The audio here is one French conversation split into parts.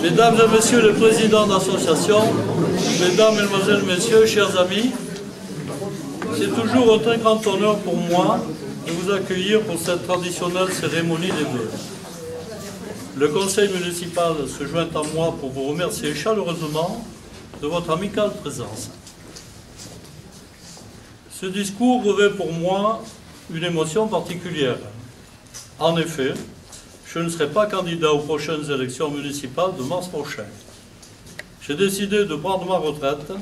Mesdames et Messieurs les présidents d'associations, Mesdames, Mesdemoiselles, Messieurs, chers amis, c'est toujours un très grand honneur pour moi de vous accueillir pour cette traditionnelle cérémonie des vœux. Le conseil municipal se joint à moi pour vous remercier chaleureusement de votre amicale présence. Ce discours revêt pour moi une émotion particulière. En effet, je ne serai pas candidat aux prochaines élections municipales de mars prochain. J'ai décidé de prendre ma retraite,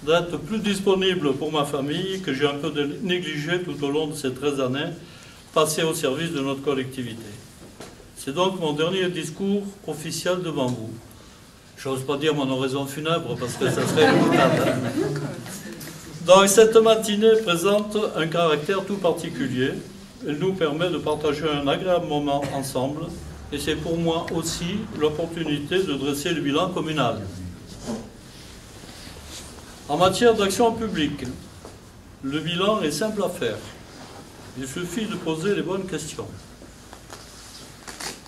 d'être plus disponible pour ma famille que j'ai un peu négligé tout au long de ces 13 années passées au service de notre collectivité. C'est donc mon dernier discours officiel devant vous. J'ose pas dire mon oraison funèbre parce que ça serait épouvantable. Donc cette matinée présente un caractère tout particulier. Elle nous permet de partager un agréable moment ensemble et c'est pour moi aussi l'opportunité de dresser le bilan communal. En matière d'action publique, le bilan est simple à faire. Il suffit de poser les bonnes questions.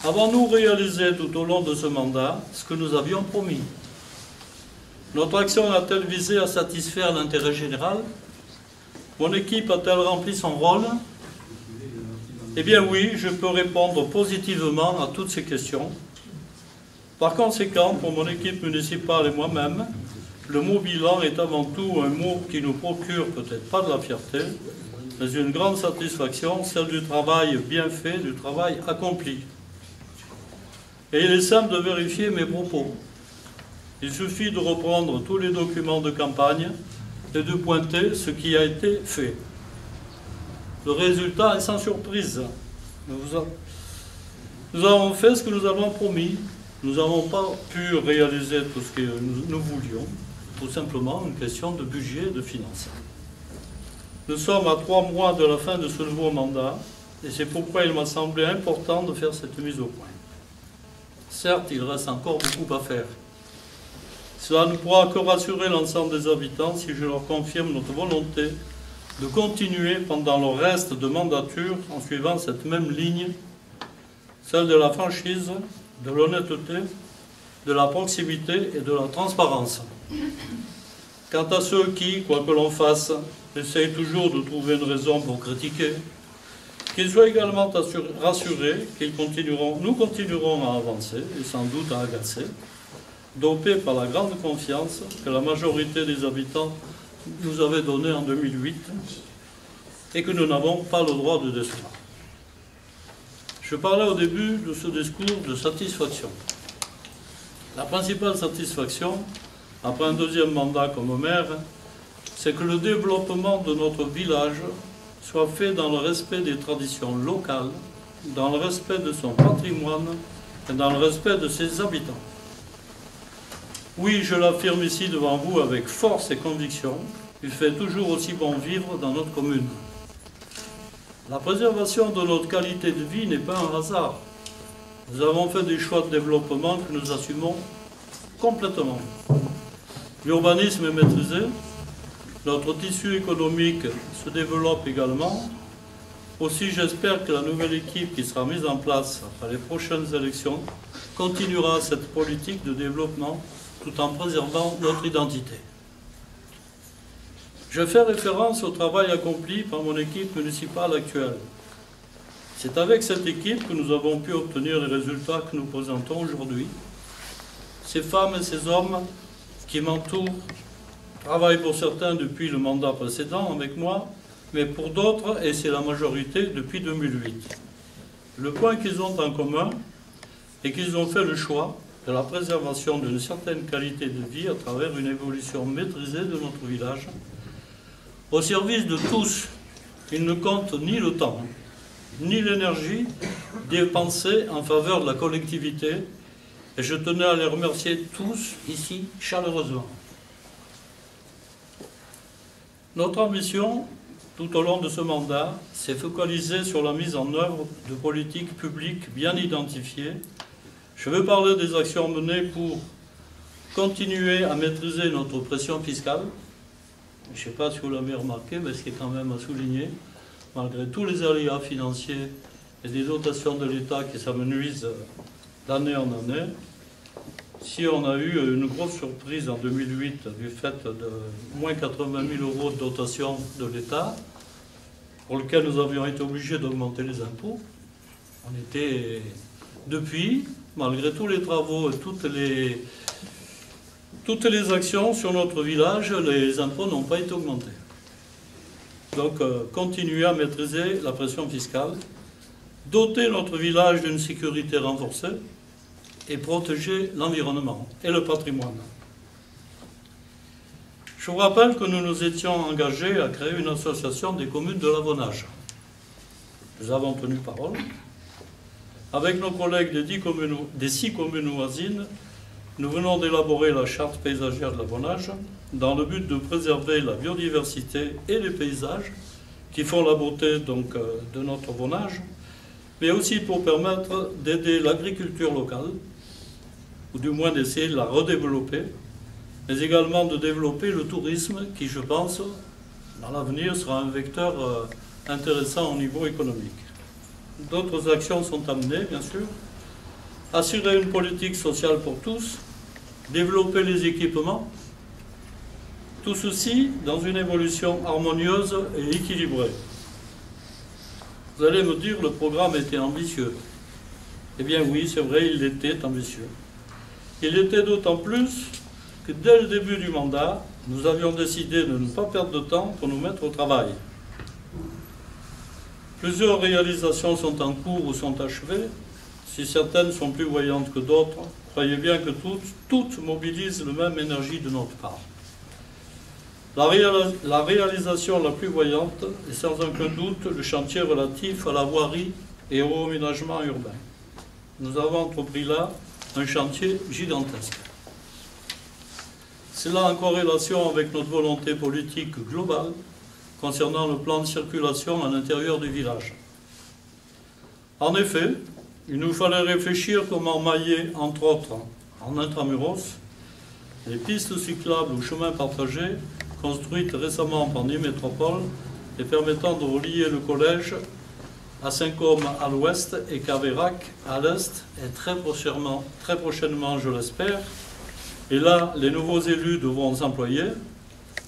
Avons-nous réalisé tout au long de ce mandat ce que nous avions promis? Notre action a-t-elle visé à satisfaire l'intérêt général? Mon équipe a-t-elle rempli son rôle? Eh bien oui, je peux répondre positivement à toutes ces questions. Par conséquent, pour mon équipe municipale et moi-même, le mot bilan est avant tout un mot qui nous procure peut-être pas de la fierté, mais une grande satisfaction, celle du travail bien fait, du travail accompli. Et il est simple de vérifier mes propos. Il suffit de reprendre tous les documents de campagne et de pointer ce qui a été fait. Le résultat est sans surprise. Nous avons fait ce que nous avons promis. Nous n'avons pas pu réaliser tout ce que nous voulions. Tout simplement une question de budget et de finances. Nous sommes à 3 mois de la fin de ce nouveau mandat et c'est pourquoi il m'a semblé important de faire cette mise au point. Certes, il reste encore beaucoup à faire. Cela ne pourra que rassurer l'ensemble des habitants si je leur confirme notre volonté de continuer pendant le reste de mandature en suivant cette même ligne, celle de la franchise, de l'honnêteté, de la proximité et de la transparence. Quant à ceux qui, quoi que l'on fasse, essayent toujours de trouver une raison pour critiquer, qu'ils soient également rassurés nous continuerons à avancer et sans doute à agacer, dopés par la grande confiance que la majorité des habitants nous avait donnée en 2008 et que nous n'avons pas le droit de décevoir. Je parlais au début de ce discours de satisfaction. La principale satisfaction, après un deuxième mandat comme maire, c'est que le développement de notre village soit fait dans le respect des traditions locales, dans le respect de son patrimoine et dans le respect de ses habitants. Oui, je l'affirme ici devant vous avec force et conviction, il fait toujours aussi bon vivre dans notre commune. La préservation de notre qualité de vie n'est pas un hasard. Nous avons fait des choix de développement que nous assumons complètement. L'urbanisme est maîtrisé, notre tissu économique se développe également. Aussi, j'espère que la nouvelle équipe qui sera mise en place après les prochaines élections continuera cette politique de développement tout en préservant notre identité. Je fais référence au travail accompli par mon équipe municipale actuelle. C'est avec cette équipe que nous avons pu obtenir les résultats que nous présentons aujourd'hui. Ces femmes et ces hommes qui m'entourent travaillent pour certains depuis le mandat précédent avec moi, mais pour d'autres, et c'est la majorité, depuis 2008. Le point qu'ils ont en commun est qu'ils ont fait le choix de la préservation d'une certaine qualité de vie à travers une évolution maîtrisée de notre village, au service de tous. Ils ne comptent ni le temps, ni l'énergie dépensée en faveur de la collectivité, et je tenais à les remercier tous ici chaleureusement. Notre ambition, tout au long de ce mandat, s'est focalisée sur la mise en œuvre de politiques publiques bien identifiées. Je veux parler des actions menées pour continuer à maîtriser notre pression fiscale. Je ne sais pas si vous l'avez remarqué, mais c'est quand même à souligner, malgré tous les aléas financiers et des dotations de l'État qui s'amenuisent d'année en année. Si on a eu une grosse surprise en 2008 du fait de moins 80 000 € de dotation de l'État, pour lequel nous avions été obligés d'augmenter les impôts, on était, depuis, malgré tous les travaux et toutes les actions sur notre village, les impôts n'ont pas été augmentés. Donc, continuer à maîtriser la pression fiscale, doter notre village d'une sécurité renforcée et protéger l'environnement et le patrimoine. Je vous rappelle que nous nous étions engagés à créer une association des communes de l'Avonage. Nous avons tenu parole. Avec nos collègues des 6 communes voisines, nous venons d'élaborer la charte paysagère de l'Avonage dans le but de préserver la biodiversité et les paysages qui font la beauté donc, de notre Avonage, mais aussi pour permettre d'aider l'agriculture locale, ou du moins d'essayer de la redévelopper, mais également de développer le tourisme qui, je pense, dans l'avenir sera un vecteur intéressant au niveau économique. D'autres actions sont amenées, bien sûr. Assurer une politique sociale pour tous, développer les équipements, tout ceci dans une évolution harmonieuse et équilibrée. Vous allez me dire, le programme était ambitieux. Eh bien oui, c'est vrai, il était ambitieux. Il était d'autant plus que dès le début du mandat, nous avions décidé de ne pas perdre de temps pour nous mettre au travail. Plusieurs réalisations sont en cours ou sont achevées. Si certaines sont plus voyantes que d'autres, croyez bien que toutes mobilisent la même énergie de notre part. La réalisation la plus voyante est sans aucun doute le chantier relatif à la voirie et au aménagement urbain. Nous avons entrepris là un chantier gigantesque. C'est là en corrélation avec notre volonté politique globale concernant le plan de circulation à l'intérieur du village. En effet, il nous fallait réfléchir comment mailler, entre autres, en intramuros, les pistes cyclables ou chemins partagés construites récemment par Nîmes Métropole et permettant de relier le collège à Saint-Côme à l'ouest et Caveyrac à l'est, et très prochainement, je l'espère, et là, les nouveaux élus devront s'employer,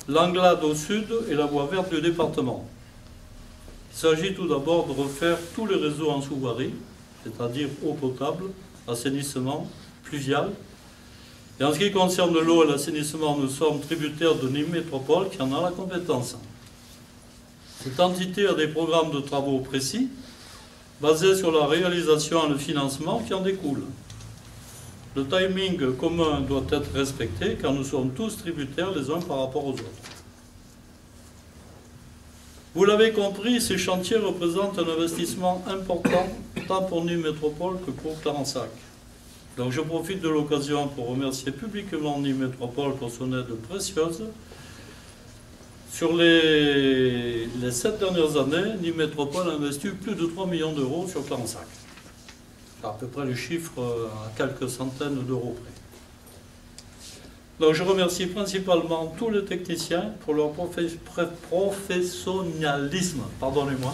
l'Anglade au sud et la voie verte du département. Il s'agit tout d'abord de refaire tous les réseaux en sous-voirie, c'est-à-dire eau potable, assainissement, pluvial. Et en ce qui concerne l'eau et l'assainissement, nous sommes tributaires de Nîmes Métropole qui en a la compétence. Cette entité a des programmes de travaux précis, basés sur la réalisation et le financement qui en découlent. Le timing commun doit être respecté car nous sommes tous tributaires les uns par rapport aux autres. Vous l'avez compris, ces chantiers représentent un investissement important tant pour Nîmes Métropole que pour Clarensac. Donc je profite de l'occasion pour remercier publiquement Nîmes Métropole pour son aide précieuse. Sur les 7 dernières années, Nîmes Métropole a investi plus de 3 millions d'euros sur Clarensac. C'est à peu près le chiffre à quelques centaines d'euros près. Donc je remercie principalement tous les techniciens pour leur professionnalisme. Pardonnez-moi.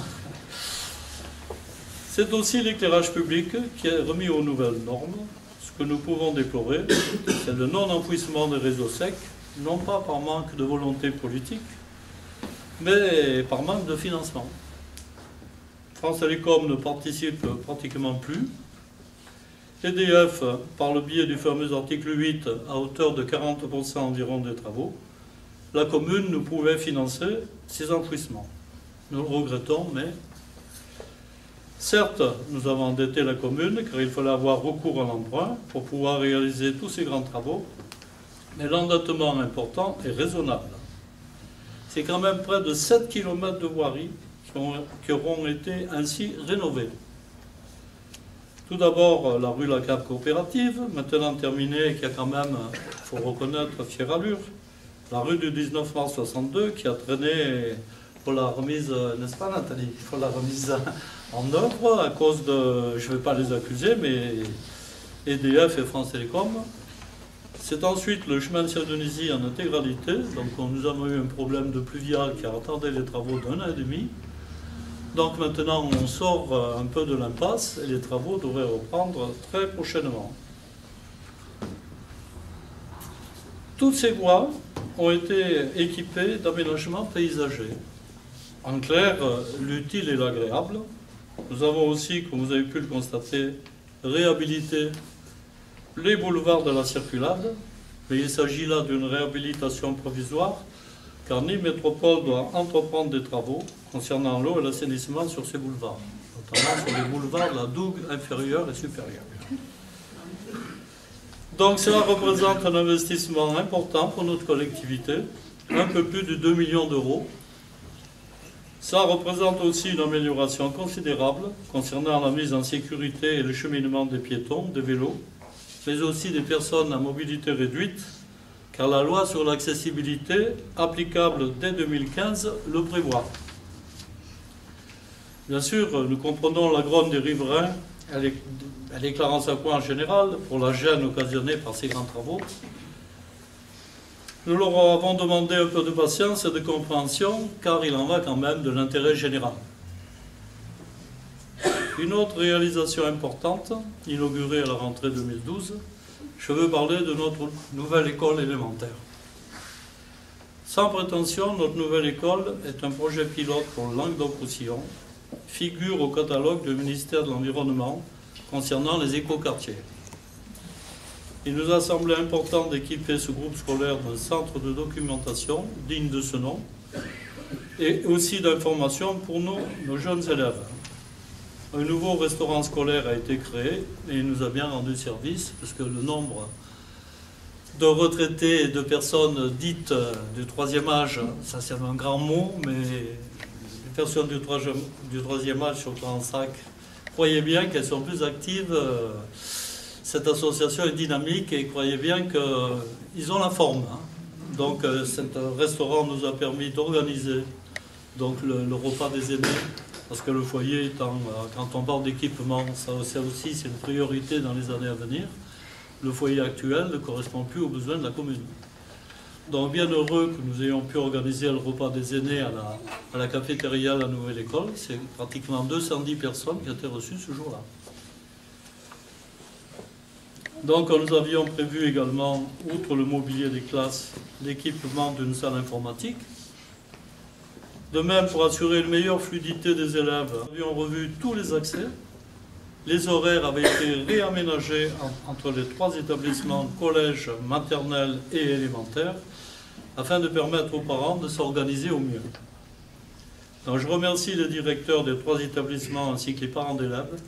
C'est aussi l'éclairage public qui est remis aux nouvelles normes. Ce que nous pouvons déplorer, c'est le non-enfouissement des réseaux secs, non pas par manque de volonté politique, mais par manque de financement. France Télécom ne participe pratiquement plus. EDF, par le biais du fameux article 8, à hauteur de 40% environ des travaux, la commune ne pouvait financer ces enfouissements. Nous le regrettons, mais certes, nous avons endetté la commune car il fallait avoir recours à l'emprunt pour pouvoir réaliser tous ces grands travaux, mais l'endettement important est raisonnable. C'est quand même près de 7 km de voirie qui auront été ainsi rénovés. Tout d'abord, la rue La Cave Coopérative, maintenant terminée, qui a quand même, il faut reconnaître, fière allure. La rue du 19 mars 62, qui a traîné pour la remise, n'est-ce pas Nathalie, pour la remise en œuvre, à cause de, je ne vais pas les accuser, mais EDF et France Télécom. C'est ensuite le chemin de Saint-Denisy en intégralité, donc nous avons eu un problème de pluvial qui a retardé les travaux d'1 an et demi. Donc maintenant, on sort un peu de l'impasse et les travaux devraient reprendre très prochainement. Toutes ces voies ont été équipées d'aménagements paysagers. En clair, l'utile et l'agréable. Nous avons aussi, comme vous avez pu le constater, réhabilité les boulevards de la circulade, mais il s'agit là d'une réhabilitation provisoire, car Nîmes Métropole doit entreprendre des travaux concernant l'eau et l'assainissement sur ces boulevards, notamment sur les boulevards de la Dougue inférieure et supérieure. Donc cela représente un investissement important pour notre collectivité, un peu plus de 2 millions d'euros. Ça représente aussi une amélioration considérable concernant la mise en sécurité et le cheminement des piétons, des vélos, mais aussi des personnes à mobilité réduite, car la loi sur l'accessibilité, applicable dès 2015, le prévoit. Bien sûr, nous comprenons la grogne des riverains, déclarant sa quoi en général, pour la gêne occasionnée par ces grands travaux. Nous leur avons demandé un peu de patience et de compréhension, car il en va quand même de l'intérêt général. Une autre réalisation importante, inaugurée à la rentrée 2012, je veux parler de notre nouvelle école élémentaire. Sans prétention, notre nouvelle école est un projet pilote pour le Languedoc-Roussillon, figure au catalogue du ministère de l'Environnement concernant les écoquartiers. Il nous a semblé important d'équiper ce groupe scolaire d'un centre de documentation digne de ce nom et aussi d'information pour nos jeunes élèves. Un nouveau restaurant scolaire a été créé et il nous a bien rendu service parce que le nombre de retraités et de personnes dites du troisième âge, ça c'est un grand mot, mais les personnes du troisième âge sur 35, croyez bien qu'elles sont plus actives. Cette association est dynamique et croyez bien qu'ils ont la forme. Donc ce restaurant nous a permis d'organiser donc le repas des aînés, parce que le foyer étant, quand on parle d'équipement, ça aussi c'est une priorité dans les années à venir. Le foyer actuel ne correspond plus aux besoins de la commune. Donc bien heureux que nous ayons pu organiser le repas des aînés à la cafétéria de la nouvelle école. C'est pratiquement 210 personnes qui ont été reçues ce jour-là. Donc nous avions prévu également, outre le mobilier des classes, l'équipement d'une salle informatique. De même, pour assurer une meilleure fluidité des élèves, nous avions revu tous les accès. Les horaires avaient été réaménagés entre les 3 établissements, collège, maternelle et élémentaire, afin de permettre aux parents de s'organiser au mieux. Donc, je remercie les directeurs des 3 établissements ainsi que les parents d'élèves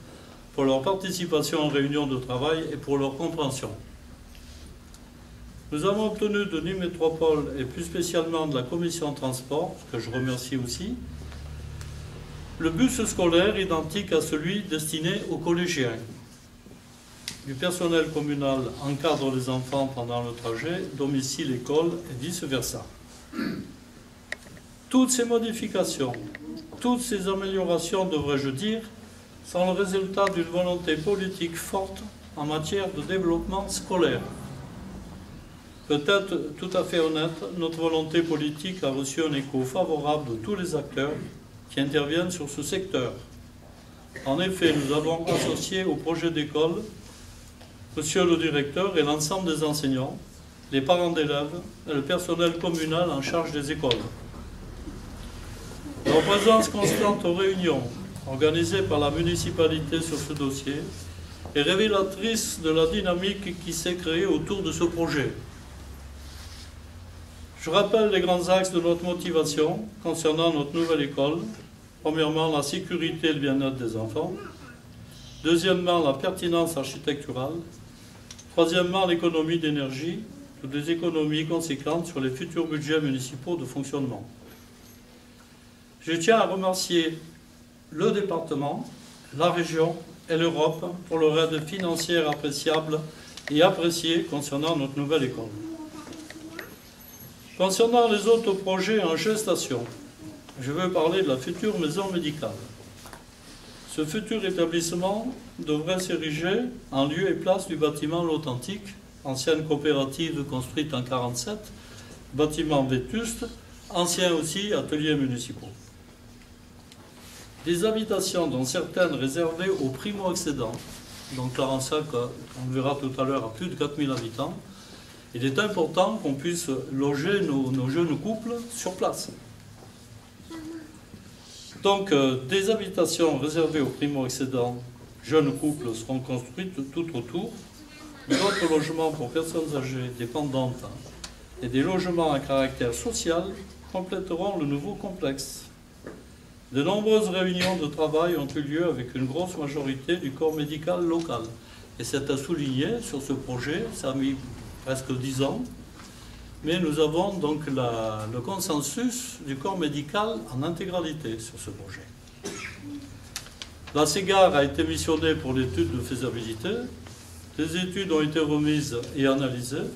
pour leur participation aux réunions de travail et pour leur compréhension. Nous avons obtenu de Nîmes Métropole et plus spécialement de la commission transport, que je remercie aussi, le bus scolaire identique à celui destiné aux collégiens. Du personnel communal encadre les enfants pendant le trajet, domicile-école et vice-versa. Toutes ces modifications, toutes ces améliorations, devrais-je dire, sont le résultat d'une volonté politique forte en matière de développement scolaire. Peut-être tout à fait honnête, notre volonté politique a reçu un écho favorable de tous les acteurs qui interviennent sur ce secteur. En effet, nous avons associé au projet d'école monsieur le directeur et l'ensemble des enseignants, les parents d'élèves et le personnel communal en charge des écoles. Leur présence constante aux réunions organisées par la municipalité sur ce dossier est révélatrice de la dynamique qui s'est créée autour de ce projet. Je rappelle les grands axes de notre motivation concernant notre nouvelle école. Premièrement, la sécurité et le bien-être des enfants. Deuxièmement, la pertinence architecturale. Troisièmement, l'économie d'énergie, toutes des économies conséquentes sur les futurs budgets municipaux de fonctionnement. Je tiens à remercier le département, la région et l'Europe pour leur aide financière appréciable et appréciée concernant notre nouvelle école. Concernant les autres projets en gestation, je veux parler de la future maison médicale. Ce futur établissement devrait s'ériger en lieu et place du bâtiment L'Authentique, ancienne coopérative construite en 1947, bâtiment vétuste, ancien aussi ateliers municipaux. des habitations, dont certaines réservées aux primo-accédants. Donc Clarensac, on le verra tout à l'heure, a plus de 4000 habitants. Il est important qu'on puisse loger nos jeunes couples sur place. Donc des habitations réservées aux primo-accédants, jeunes couples, seront construites tout autour. D'autres logements pour personnes âgées, dépendantes et des logements à caractère social compléteront le nouveau complexe. De nombreuses réunions de travail ont eu lieu avec une grosse majorité du corps médical local. Et c'est à souligner sur ce projet, ça a mis presque 10 ans, mais nous avons donc le consensus du corps médical en intégralité sur ce projet. La CEGAR a été missionnée pour l'étude de faisabilité. Des études ont été remises et analysées.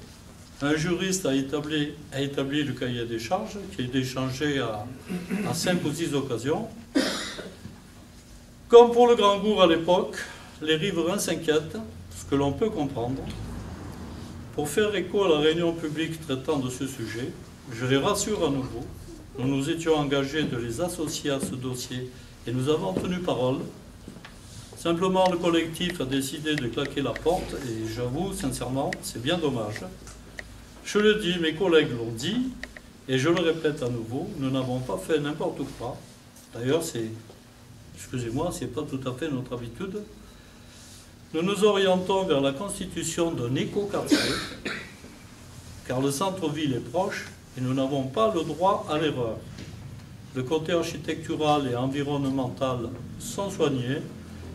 Un juriste a établi le cahier des charges qui a été échangé à 5 ou 6 occasions. Comme pour le Grand Gour à l'époque, les riverains s'inquiètent, ce que l'on peut comprendre. Pour faire écho à la réunion publique traitant de ce sujet, je les rassure à nouveau, nous nous étions engagés de les associer à ce dossier et nous avons tenu parole. Simplement, le collectif a décidé de claquer la porte et j'avoue sincèrement, c'est bien dommage. Je le dis, mes collègues l'ont dit, et je le répète à nouveau, nous n'avons pas fait n'importe quoi. D'ailleurs, excusez-moi, ce n'est pas tout à fait notre habitude. Nous nous orientons vers la constitution d'un écoquartier, car le centre-ville est proche et nous n'avons pas le droit à l'erreur. Le côté architectural et environnemental sont soignés.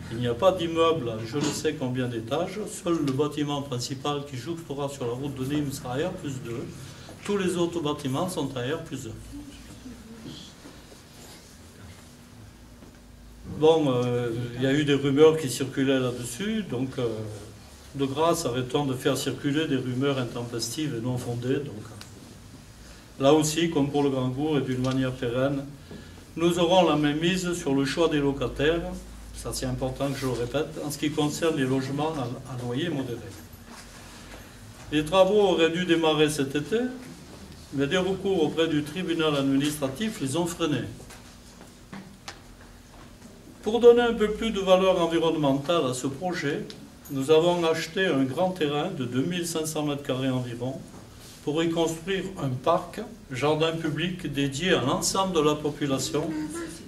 Il n'y a pas d'immeuble à je ne sais combien d'étages. Seul le bâtiment principal qui jouxtera sur la route de Nîmes sera à R+2. Tous les autres bâtiments sont à R+1. Bon, il y a eu des rumeurs qui circulaient là-dessus, donc de grâce, arrêtons de faire circuler des rumeurs intempestives et non fondées. Donc, là aussi, comme pour le Grand Gour et d'une manière pérenne, nous aurons la même mise sur le choix des locataires. Ça, c'est important que je le répète, en ce qui concerne les logements à loyer modéré. Les travaux auraient dû démarrer cet été, mais des recours auprès du tribunal administratif les ont freinés. Pour donner un peu plus de valeur environnementale à ce projet, nous avons acheté un grand terrain de 2500 m² environ pour y construire un parc, jardin public dédié à l'ensemble de la population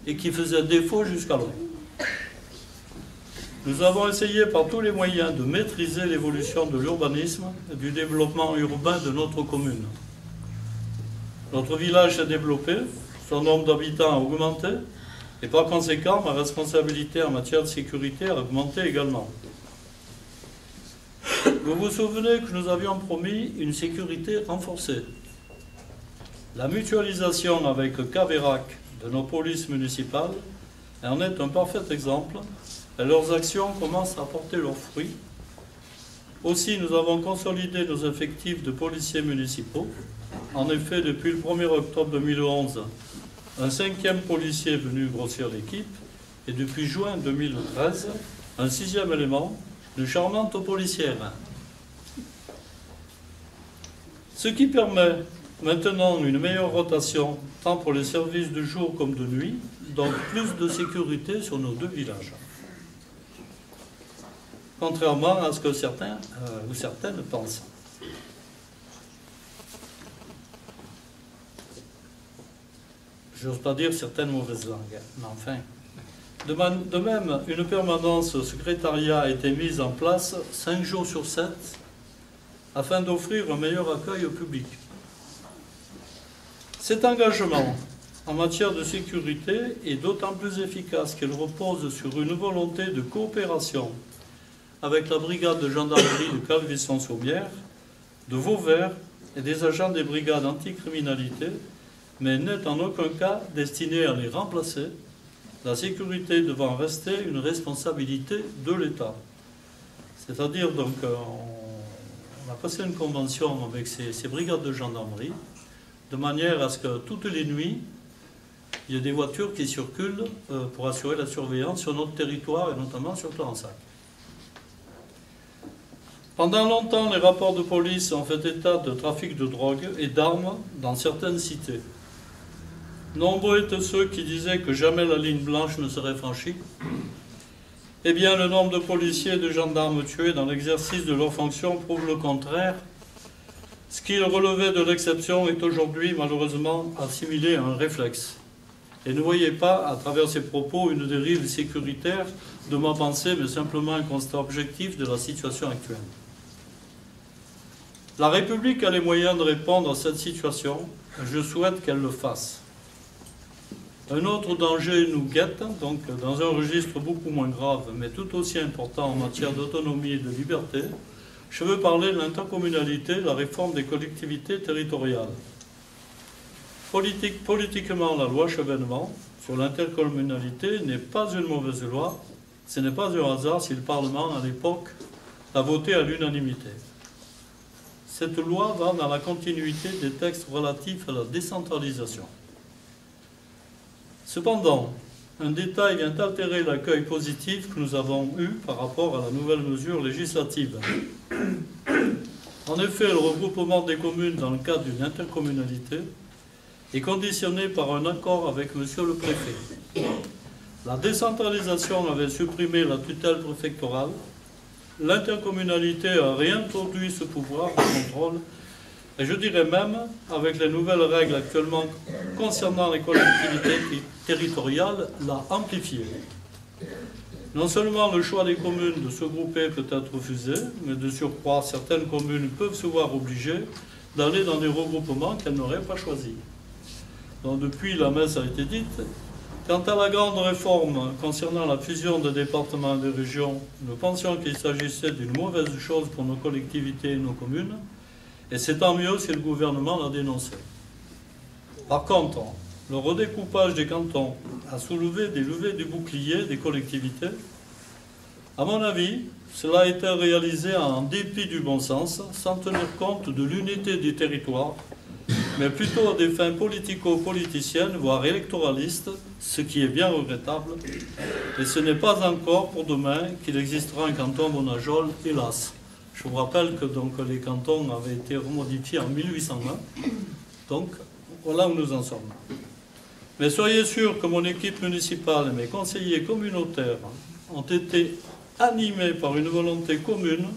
et qui faisait défaut jusqu'alors. Nous avons essayé par tous les moyens de maîtriser l'évolution de l'urbanisme et du développement urbain de notre commune. Notre village s'est développé, son nombre d'habitants a augmenté, et par conséquent, ma responsabilité en matière de sécurité a augmenté également. Vous vous souvenez que nous avions promis une sécurité renforcée. La mutualisation avec Caverac de nos polices municipales en est un parfait exemple. Et leurs actions commencent à porter leurs fruits. Aussi, nous avons consolidé nos effectifs de policiers municipaux. En effet, depuis le 1er octobre 2011, un 5e policier est venu grossir l'équipe. Et depuis juin 2013, un 6e élément, une charmante policière. Ce qui permet maintenant une meilleure rotation, tant pour les services de jour comme de nuit, donc plus de sécurité sur nos 2 villages. Contrairement à ce que certains ou certaines pensent. J'ose pas dire certaines mauvaises langues, mais enfin. De même, une permanence au secrétariat a été mise en place 5 jours sur 7 afin d'offrir un meilleur accueil au public. Cet engagement en matière de sécurité est d'autant plus efficace qu'il repose sur une volonté de coopération avec la brigade de gendarmerie de Calvisson-Saubière, de Vauvert et des agents des brigades anticriminalité, mais n'est en aucun cas destiné à les remplacer, la sécurité devant rester une responsabilité de l'État. C'est-à-dire, donc, on a passé une convention avec ces brigades de gendarmerie, de manière à ce que toutes les nuits, il y ait des voitures qui circulent pour assurer la surveillance sur notre territoire et notamment sur Clarensac. Pendant longtemps, les rapports de police ont fait état de trafic de drogue et d'armes dans certaines cités. Nombreux étaient ceux qui disaient que jamais la ligne blanche ne serait franchie. Eh bien, le nombre de policiers et de gendarmes tués dans l'exercice de leurs fonctions prouve le contraire. Ce qui relevait de l'exception est aujourd'hui malheureusement assimilé à un réflexe. Et ne voyez pas, à travers ces propos, une dérive sécuritaire de ma pensée, mais simplement un constat objectif de la situation actuelle. La République a les moyens de répondre à cette situation. Je souhaite qu'elle le fasse. Un autre danger nous guette, donc dans un registre beaucoup moins grave, mais tout aussi important en matière d'autonomie et de liberté. Je veux parler de l'intercommunalité, la réforme des collectivités territoriales. Politiquement, la loi Chevènement sur l'intercommunalité n'est pas une mauvaise loi. Ce n'est pas un hasard si le Parlement, à l'époque, l'a votée à l'unanimité. Cette loi va dans la continuité des textes relatifs à la décentralisation. Cependant, un détail vient altérer l'accueil positif que nous avons eu par rapport à la nouvelle mesure législative. En effet, le regroupement des communes dans le cadre d'une intercommunalité est conditionné par un accord avec Monsieur le Préfet. La décentralisation avait supprimé la tutelle préfectorale. L'intercommunalité a réintroduit ce pouvoir de contrôle. Et je dirais même, avec les nouvelles règles actuellement concernant les collectivités territoriales, l'a amplifié. Non seulement le choix des communes de se grouper peut être refusé, mais de surcroît, certaines communes peuvent se voir obligées d'aller dans des regroupements qu'elles n'auraient pas choisis. Donc depuis, la messe a été dite. Quant à la grande réforme concernant la fusion des départements et des régions, nous pensions qu'il s'agissait d'une mauvaise chose pour nos collectivités et nos communes, et c'est tant mieux si le gouvernement l'a dénoncé. Par contre, le redécoupage des cantons a soulevé des levées du bouclier des collectivités. À mon avis, cela a été réalisé en dépit du bon sens, sans tenir compte de l'unité des territoires, mais plutôt à des fins politico-politiciennes, voire électoralistes, ce qui est bien regrettable. Et ce n'est pas encore pour demain qu'il existera un canton Bonajol, hélas. Je vous rappelle que donc, les cantons avaient été remodifiés en 1820. Donc, voilà où nous en sommes. Mais soyez sûrs que mon équipe municipale et mes conseillers communautaires ont été animés par une volonté commune,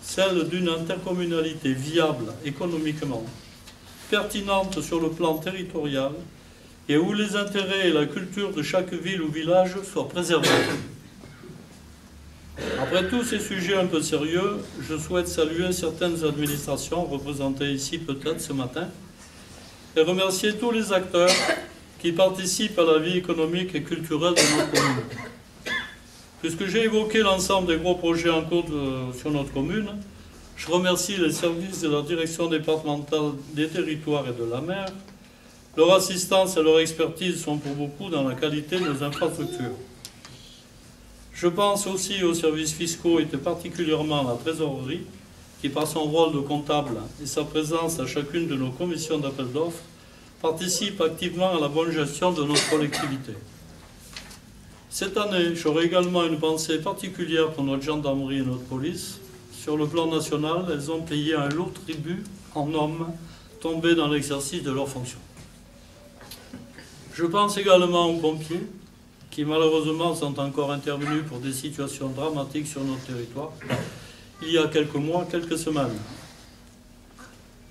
celle d'une intercommunalité viable économiquement, pertinente sur le plan territorial, et où les intérêts et la culture de chaque ville ou village soient préservés. Après tous ces sujets un peu sérieux, je souhaite saluer certaines administrations représentées ici peut-être ce matin et remercier tous les acteurs qui participent à la vie économique et culturelle de notre commune. Puisque j'ai évoqué l'ensemble des gros projets en cours sur notre commune, je remercie les services de la direction départementale des territoires et de la mer. Leur assistance et leur expertise sont pour beaucoup dans la qualité de nos infrastructures. Je pense aussi aux services fiscaux et particulièrement à la trésorerie, qui par son rôle de comptable et sa présence à chacune de nos commissions d'appel d'offres, participe activement à la bonne gestion de notre collectivité. Cette année, j'aurai également une pensée particulière pour notre gendarmerie et notre police. Sur le plan national, elles ont payé un lourd tribut en hommes tombés dans l'exercice de leurs fonctions. Je pense également aux pompiers, qui malheureusement sont encore intervenus pour des situations dramatiques sur notre territoire, il y a quelques mois, quelques semaines.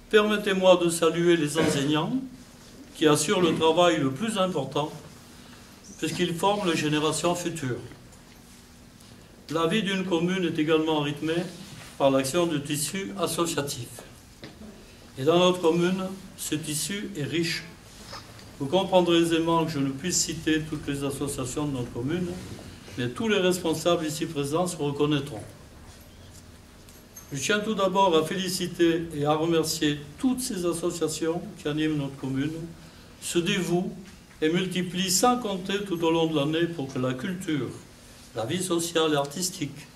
Permettez-moi de saluer les enseignants, qui assurent le travail le plus important, puisqu'ils forment les générations futures. La vie d'une commune est également rythmée par l'action du tissu associatif. Et dans notre commune, ce tissu est riche. Vous comprendrez aisément que je ne puisse citer toutes les associations de notre commune, mais tous les responsables ici présents se reconnaîtront. Je tiens tout d'abord à féliciter et à remercier toutes ces associations qui animent notre commune, se dévouent et multiplient sans compter tout au long de l'année pour que la culture, la vie sociale et artistique,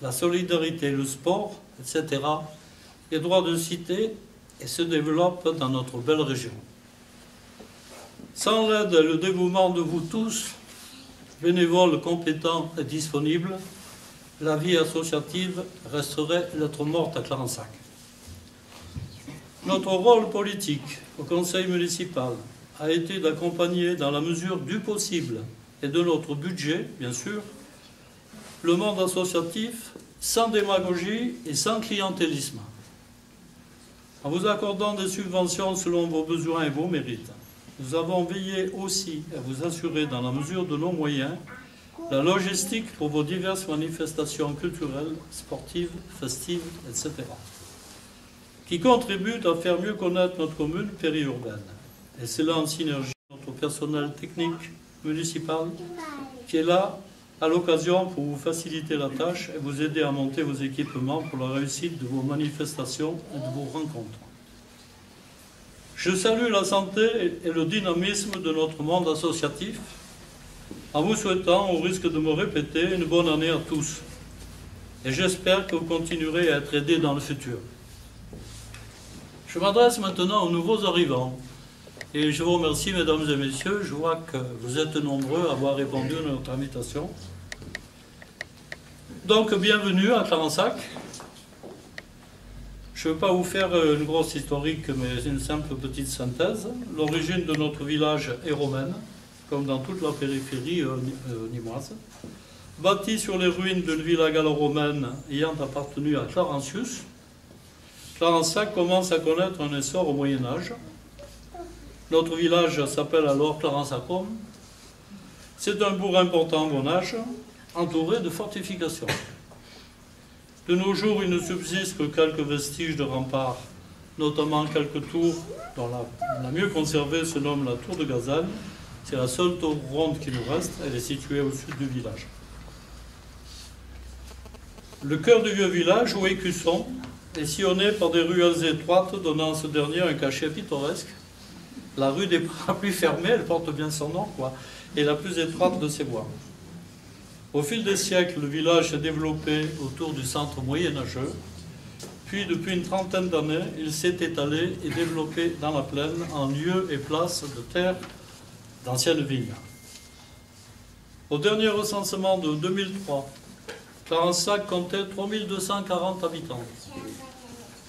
la solidarité, le sport, etc., aient droit de citer et se développent dans notre belle région. Sans l'aide et le dévouement de vous tous, bénévoles compétents et disponibles, la vie associative resterait lettre morte à Clarensac. Notre rôle politique au conseil municipal, a été d'accompagner dans la mesure du possible et de notre budget, bien sûr, le monde associatif sans démagogie et sans clientélisme, en vous accordant des subventions selon vos besoins et vos mérites. Nous avons veillé aussi à vous assurer, dans la mesure de nos moyens, la logistique pour vos diverses manifestations culturelles, sportives, festives, etc., qui contribuent à faire mieux connaître notre commune périurbaine. Et c'est là en synergie notre personnel technique municipal qui est là à l'occasion pour vous faciliter la tâche et vous aider à monter vos équipements pour la réussite de vos manifestations et de vos rencontres. Je salue la santé et le dynamisme de notre monde associatif en vous souhaitant, au risque de me répéter, une bonne année à tous. Et j'espère que vous continuerez à être aidés dans le futur. Je m'adresse maintenant aux nouveaux arrivants. Et je vous remercie, mesdames et messieurs. Je vois que vous êtes nombreux à avoir répondu à notre invitation. Donc, bienvenue à Clarensac. Je ne vais pas vous faire une grosse historique, mais une simple petite synthèse. L'origine de notre village est romaine, comme dans toute la périphérie nîmoise. Bâti sur les ruines d'une villa gallo-romaine ayant appartenu à Clarencius, Clarensac commence à connaître un essor au Moyen-Âge. Notre village s'appelle alors Clarensac-Home. C'est un bourg important au Bon Âge, entouré de fortifications. De nos jours, il ne subsiste que quelques vestiges de remparts, notamment quelques tours dont la mieux conservée se nomme la tour de Gazelle. C'est la seule tour ronde qui nous reste, elle est située au sud du village. Le cœur du vieux village, où Écusson, est sillonné par des ruelles étroites donnant à ce dernier un cachet pittoresque. La rue des Parapluies fermée, elle porte bien son nom, est la plus étroite de ces voies. Au fil des siècles, le village s'est développé autour du centre moyenâgeux, puis depuis une trentaine d'années, il s'est étalé et développé dans la plaine en lieux et places de terre d'anciennes vignes. Au dernier recensement de 2003, Clarensac comptait 3240 habitants.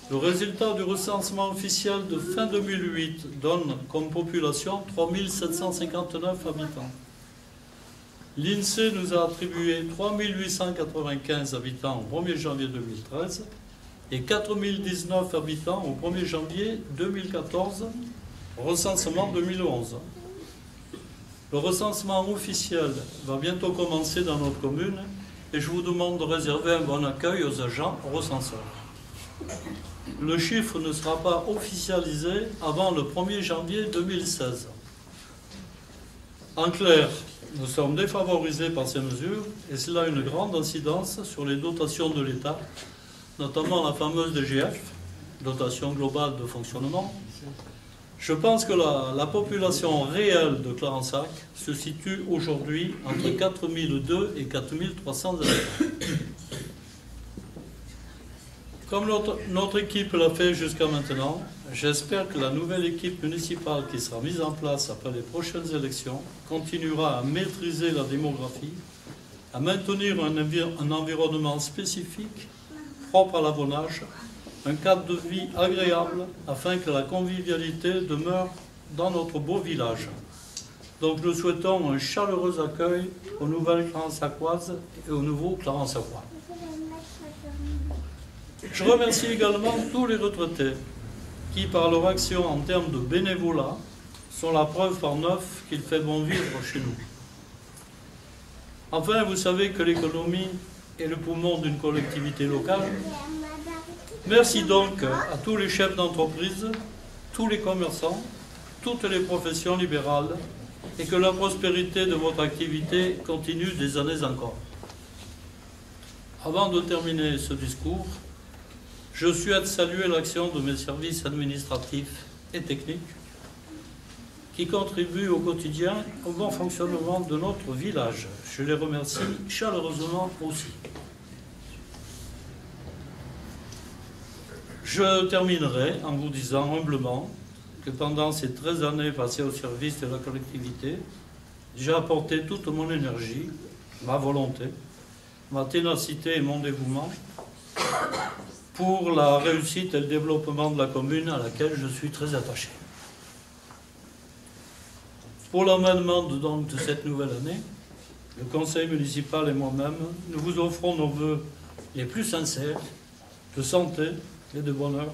Le résultat du recensement officiel de fin 2008 donne comme population 3759 habitants. L'INSEE nous a attribué 3895 habitants au 1er janvier 2013 et 4019 habitants au 1er janvier 2014, recensement 2011. Le recensement officiel va bientôt commencer dans notre commune et je vous demande de réserver un bon accueil aux agents recenseurs. Le chiffre ne sera pas officialisé avant le 1er janvier 2016. En clair, nous sommes défavorisés par ces mesures et cela a une grande incidence sur les dotations de l'État, notamment la fameuse DGF, dotation globale de fonctionnement. Je pense que la population réelle de Clarensac se situe aujourd'hui entre 4002 et 4300 habitants. Comme notre équipe l'a fait jusqu'à maintenant, j'espère que la nouvelle équipe municipale qui sera mise en place après les prochaines élections continuera à maîtriser la démographie, à maintenir un environnement spécifique, propre à l'abonnage, un cadre de vie agréable afin que la convivialité demeure dans notre beau village. Donc nous souhaitons un chaleureux accueil aux nouvelles Clarensacoises et aux nouveaux Clarensacois. Je remercie également tous les retraités qui, par leur action en termes de bénévolat, sont la preuve par neuf qu'il fait bon vivre chez nous. Enfin, vous savez que l'économie est le poumon d'une collectivité locale. Merci donc à tous les chefs d'entreprise, tous les commerçants, toutes les professions libérales et que la prospérité de votre activité continue des années encore. Avant de terminer ce discours, je souhaite saluer l'action de mes services administratifs et techniques qui contribuent au quotidien au bon fonctionnement de notre village. Je les remercie chaleureusement aussi. Je terminerai en vous disant humblement que pendant ces 13 années passées au service de la collectivité, j'ai apporté toute mon énergie, ma volonté, ma ténacité et mon dévouement pour la réussite et le développement de la commune à laquelle je suis très attaché. Pour l'amènement de cette nouvelle année, le conseil municipal et moi-même, nous vous offrons nos vœux les plus sincères de santé et de bonheur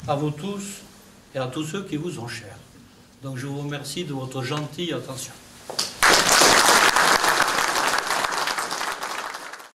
à vous tous et à tous ceux qui vous sont chers. Donc je vous remercie de votre gentille attention.